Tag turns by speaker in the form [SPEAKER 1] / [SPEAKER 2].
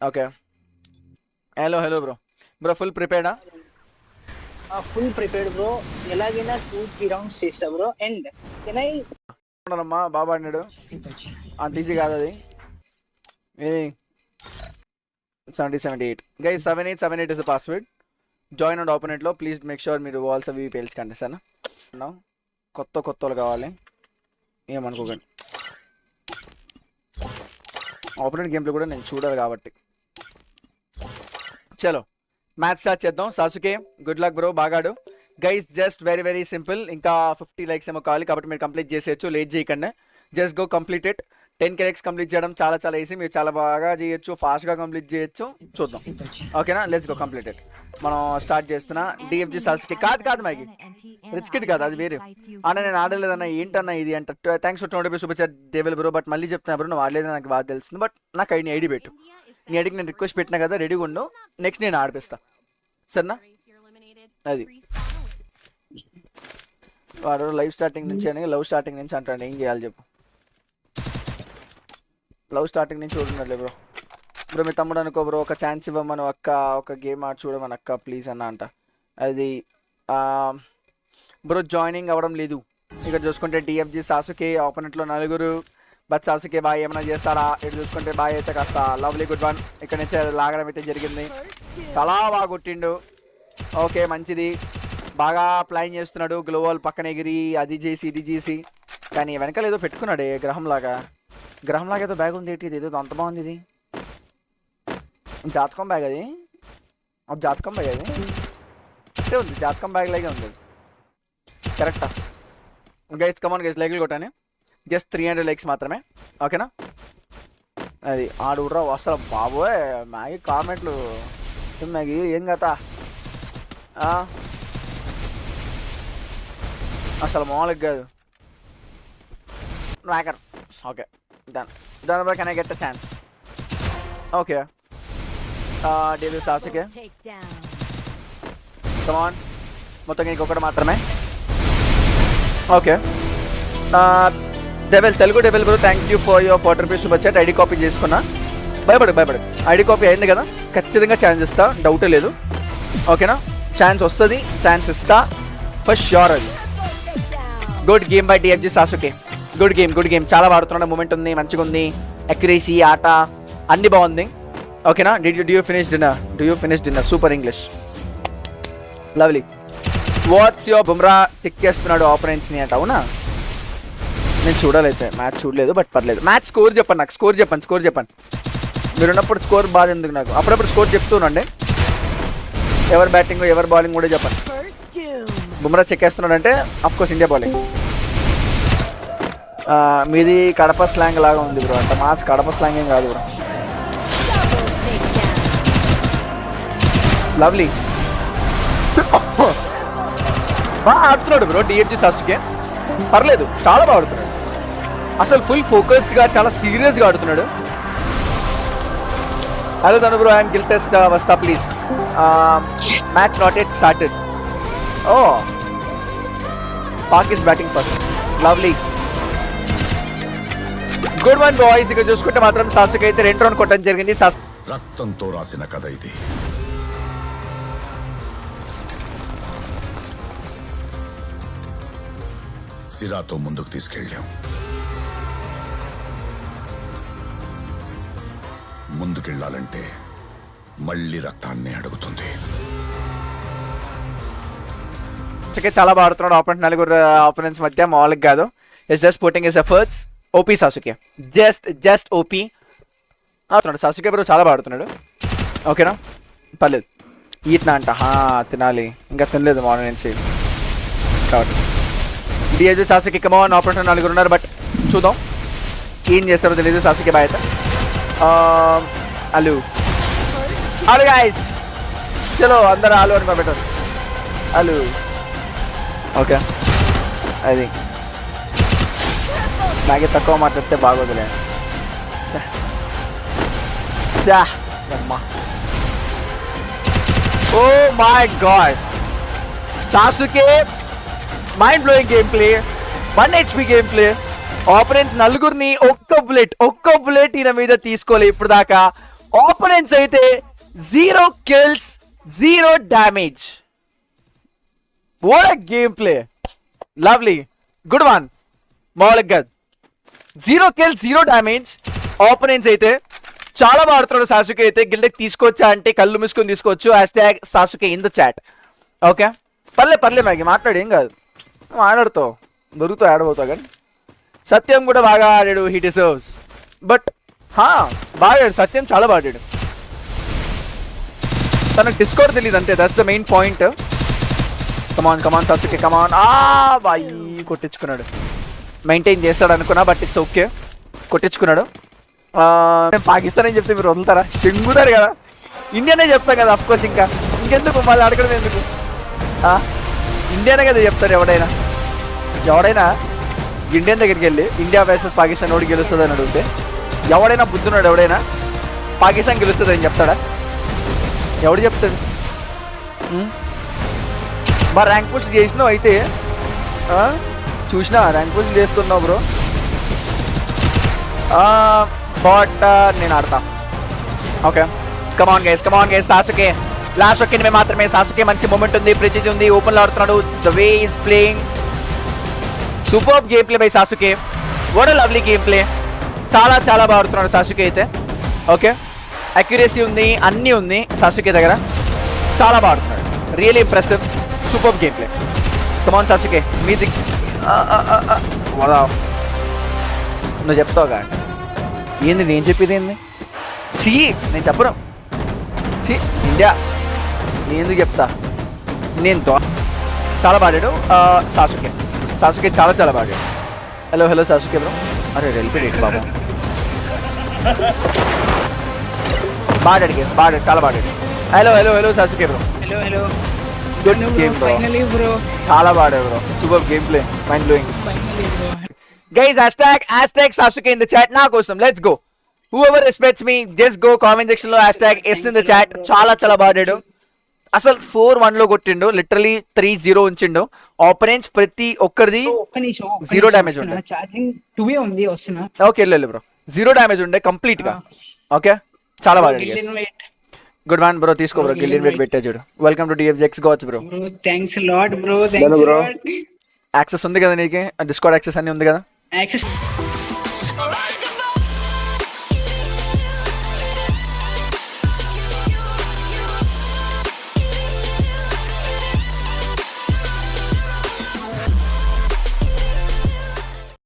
[SPEAKER 1] Okay. Hello bro full ప్రిపేర్డా?
[SPEAKER 2] Full prepared bro. ఎలాగైనా 2-3 rounds చేస్తా బ్రో. అండ్ కెన్ ఐ
[SPEAKER 1] అమ్మా బాబా అన్నాడు అంత ఈజీ కాదు అది. 7078 guys, 7878 is the password. Join and ఆపోనెంట్లో ప్లీజ్ మేక్ షూర్ మీరు వాల్స్ అవి పేల్చుకోండి సరేనా. కొత్త వాళ్ళు కావాలి ఏమనుకోకండి. ఆపోనెంట్ గేమ్లో కూడా నేను చూడాలి కాబట్టి. చలో మ్యాచ్ స్టార్ట్ చేద్దాం. సాసుకే గుడ్ లక్ బ్రో, బాగాడు. Guys just very very simple. ఇంకా 50 లైక్స్ ఏమో కావాలి కాబట్టి మీరు కంప్లీట్ చేసేయచ్చు, లేట్ చేయకండి. Just go complete it. 10 likes complete చేయడం చాలా చాలా ఈజీ. మీరు చాలా బాగా చేయొచ్చు, ఫాస్ట్గా కంప్లీట్ చేయొచ్చు. చూద్దాం ఓకేనా. Let's go complete it. మనం స్టార్ట్ చేస్తున్నా. డిఎఫ్జి సాసుకే కాదు మ్యాగీ రిచ్ కిడ్ కాదు, అది వేరే అన్న. నేను ఆడలేదన్న ఏంటన్నా ఇది అంటే. థ్యాంక్స్ ఫర్ 20 రూపీస్ డేవెల్ బ్రో. బట్ మళ్ళీ చెప్తున్నా బ్రో, నువ్వు ఆడలేదు నాకు బాగా తెలుస్తుంది. బట్ నాకు ఐడి పెట్టు. నీ ఐడికి నేను రిక్వెస్ట్ పెట్టినా కదా, రెడీగా ఉండు. నెక్స్ట్ నేను ఆడిపిస్తా సరేనా. అది వాడు లైవ్ స్టార్టింగ్ నుంచి అని లవ్ స్టార్టింగ్ నుంచి అంటాడు. ఏం చేయాలి చెప్పు. లవ్ స్టార్టింగ్ నుంచి చూడండి బ్రో. మీ తమ్ముడు అనుకో బ్రో, ఒక ఛాన్స్ ఇవ్వమను అక్క, ఒక గేమ్ ఆడి చూడమని అక్క ప్లీజ్ అన్న అంట. అది బ్రో జాయినింగ్ అవ్వడం లేదు. ఇక్కడ చూసుకుంటే డిఎఫ్జి సాసుకే ఆపోనెంట్లో 4. బట్ సాసుకే బాయ్ ఏమైనా చేస్తారా? ఇక్కడ చూసుకుంటే బాయ్ అయితే కాస్త లవ్లీ గుడ్ వన్. ఇక్కడ నుంచి లాగడం అయితే జరిగింది. చాలా బాగా కొట్టిండు. ఓకే మంచిది, బాగా ప్లాన్ చేస్తున్నాడు. గ్లోవల్ పక్కన ఎగిరి అది చేసి ఇది చేసి, కానీ వెనకాల ఏదో పెట్టుకున్నాడే గ్రహంలాగా ఏదో బ్యాగ్ ఉంది. ఏంటి ఇది? ఏదో అంత బాగుంది ఇది. జాతకం బ్యాగ్ అది జాతకం బ్యాగ్ అది అంటే ఉంది. జాతకం బ్యాగ్ లాగే ఉంది కరెక్టా. గైస్ కమాన్ గైస్, లైక్లు కొట్టాను. జస్ట్ 300 లైక్స్ మాత్రమే ఓకేనా. అది ఆడురా అసలు బాబోయ్. మ్యాగీ కామెంట్లు మ్యాగీ ఏం కదా అసలు మామూలుగా కాదు. ర్యాకర్ ఓకే దాని by can I get a chance. Okay debut Sasuke come on. మొత్తం ఇంకొకటి మాత్రమే. ఓకే తెలుగు డెబెల్ bro, thank you for your 40 rupees super chat. ID కాపీ చేసుకున్నా. భయపడు ఐడి కాపీ అయింది కదా, ఖచ్చితంగా ఛాన్స్ ఇస్తా, డౌటే లేదు ఓకేనా. ఛాన్స్ వస్తుంది, ఛాన్స్ ఇస్తా ఫర్ ష్యూర్. అది good game by DFG సాసుకే. Good game చాలా వాడుతున్నాడు. మూమెంట్ ఉంది, మంచిగా ఉంది. అక్యురేసీ ఆట అన్ని బాగుంది ఓకేనా. Do you finish dinner super English lovely. What's your Bumrah tick చేస్తున్నాడు ఆపరెంట్స్ని అంట. అవునా, నేను చూడాలైతే మ్యాచ్ చూడలేదు బట్ పర్లేదు. మ్యాచ్ స్కోర్ చెప్పండి నాకు, స్కోర్ చెప్పండి. మీరున్నప్పుడు స్కోర్ బాగా ఎందుకు నాకు, అప్పుడప్పుడు స్కోర్ చెప్తూనండి. ఎవరు బ్యాటింగ్ ఎవరు బౌలింగ్ కూడా చెప్పండి. బుమ్రా చెక్కేస్తున్నాడు అంటే అఫ్కోర్స్ ఇండియా బౌలింగ్. మీది కడప స్లాంగ్ లాగా ఉంది బ్రో. అంత మ్యాచ్ కడప స్లాంగ్ ఏం కాదు బ్రో. లవ్లీ బాగా ఆడుతున్నాడు బ్రో డిఎఫ్జి సాసుకే. పర్లేదు, చాలా బాగా ఆడుతున్నాడు. అసలు ఫుల్ ఫోకస్డ్గా చాలా సీరియస్గా ఆడుతున్నాడు. హలో తను బ్రో, ఐఎమ్ గిల్ టెస్ట్ వస్తా please. Match not at started. Oh Pak is batting first. Lovely good one boys. ఇక్కడ చూసుకుంటే మాత్రం సాసుకి అయితే 2 రౌండ్ కొట్టడం జరిగింది.
[SPEAKER 3] రక్తంతో రాసిన కథ ఇది. సిరాతో ముందుకు తీసుకెళ్ళాం. ముందుకెళ్ళాలంటే మళ్ళీ రక్తాన్ని అడుగుతుంది.
[SPEAKER 1] చాలా బాగా ఆడుతున్నాడు. ఆపోనెంట్ 4 ఆపోనెంట్స్ మధ్య మామూలుగా కాదు. It's just putting his efforts. OP Sasuke, just OP ఆడుతున్నాడు. సాసుకే బ్రో చాలా బాగా ఆడుతున్నాడు ఓకేనా. పర్లేదు. ఈట్నా అంట తినాలి, ఇంకా తినలేదు మార్నింగ్ నుంచి కాబట్టి. డిఎఫ్జి సాసుకే కమాన్. ఆపోనెంట్ 4 ఉన్నారు బట్ చూద్దాం ఏం చేస్తారో తెలియదు. సాసుకే బాయ్. అలు గైస్, చలో అందరూ ఆలు అని పెట్టారు. అలు ఓకే. అది నాకే తక్కువ మాట్లాడితే బాగోదులే. Oh my god, Sasuke mind blowing game play, 1 HP game play. Opponents 4 ఒక్క బుల్లెట్ ఈయన మీద తీసుకోలే ఇప్పుడు దాకా. ఆపోనెంట్స్ అయితే 0 kills 0 damage. What a gameplay. Lovely. Good one. మామూలుగా 0 kills 0 damage. ఆపోనెంట్స్ అయితే చాలా బాగా ఆడుతున్నాడు. సాసుకే అయితే గిల్డకి తీసుకోవచ్చా అంటే కళ్ళు మూసుకొని తీసుకోవచ్చు. Hash Sasuke in the chat. Okay Parle Maggi మాట్లాడు, ఏం కాదు, మాట్లాడుతావు, దొరుకుతావు, ఆడబోతావు. కానీ సత్యం కూడా బాగా ఆడాడు. He deserves. బట్ బాగా ఆడాడు సత్యం, చాలా బాగా ఆడాడు. తనకు డిస్కౌంట్ తెలియదు అంతే, that's the main point. Come on Sasuke come on. Boy కొట్టించుకున్నాడు. మెయింటైన్ చేస్తాడు అనుకున్నా, బట్ ఇట్స్ ఓకే, కొట్టించుకున్నాడు. నేను పాకిస్తాన్ అని చెప్తే మీరు వదులుతారా? చెంగుతారు కదా. ఇండియానే చెప్తాం కదా అఫ్కోర్స్. ఇంకెందుకు మళ్ళీ అడగడం ఎందుకు? ఇండియానే కదా చెప్తారు. ఎవడైనా ఇండియన్ దగ్గరికి వెళ్ళి ఇండియా వర్సెస్ పాకిస్తాన్ ఓడి గెలుస్తుంది అని అడిగితే ఎవడైనా బుద్ధున్నాడు, ఎవడైనా పాకిస్తాన్ గెలుస్తుంది అని చెప్తాడా? ఎవడు చెప్తాడు? మా ర్యాంక్ పుష్ చేసినావు అయితే, చూసినా ర్యాంక్ పుష్ చేస్తున్నావు బ్రో. బట్ నేను ఆడతా. ఓకే కమాన్ గైస్ సాసుకే లాస్ట్ ఒక్క ఎనిమిది మాత్రమే. సాసుకే మంచి మూమెంట్ ఉంది, ప్రెసిజ్ ఉంది, ఓపెన్ లో ఆడుతున్నాడు. The way is playing super game play by సాసుకే. What a lovely game play. చాలా బాగా ఆడుతున్నాడు సాసుకే అయితే. ఓకే అక్యురసీ ఉంది, అన్నీ ఉంది సాసుకే దగ్గర. చాలా బాగా ఆడుతున్నాడు, really impressive, super game play. Come on Sasuke మీది. నువ్వు చెప్తావు కానీ ఏంది, నేను చెప్పేది ఏంది? నేను చెప్పను. ఇండియా నేను చెప్తా. నేను చాలా బాడాడు సాసుకే చాలా బాడాడు. Hello Sasuke bro. అరే వెళ్ళిపోయి బాబా. బాడాడు గేస్, చాలా బాడాడు. Hello Sasuke bro.
[SPEAKER 2] Hello
[SPEAKER 1] good game bro,
[SPEAKER 2] finally bro,
[SPEAKER 1] చాలా బాడాడు bro. Super game play, mind blowing.
[SPEAKER 2] Finally bro.
[SPEAKER 1] Guys, hashtag Sasuke in the chat na kosam. Let's go. Whoever respects me, just go comment section lo hashtag S in the chat. చాలా బాడాడు. అసలు 4-1 లో కొట్టిండు, literally 3-0 ఉంచిండు. Opponents ప్రతి ఒక్కరిది 0 damage ఉండే.
[SPEAKER 2] Charging 2 ఉంది, వస్తున్నా.
[SPEAKER 1] Okay వెళ్ళు bro. 0 damage ఉండే కంప్లీట్ గా. ఓకే చాలా బాడాడు. గుడ్ వన్ బ్రో, తీసుకో బ్రో. గిల్లియన్ వెయిట్ పెట్టే చూడు. Welcome to DFX Gods bro.
[SPEAKER 2] Thanks lot bro, thanks lot.
[SPEAKER 1] Access ఉంది కదా నీకు, డిస్కార్డ్ యాక్సెస్ అన్ని ఉంది కదా.
[SPEAKER 2] యాక్సెస్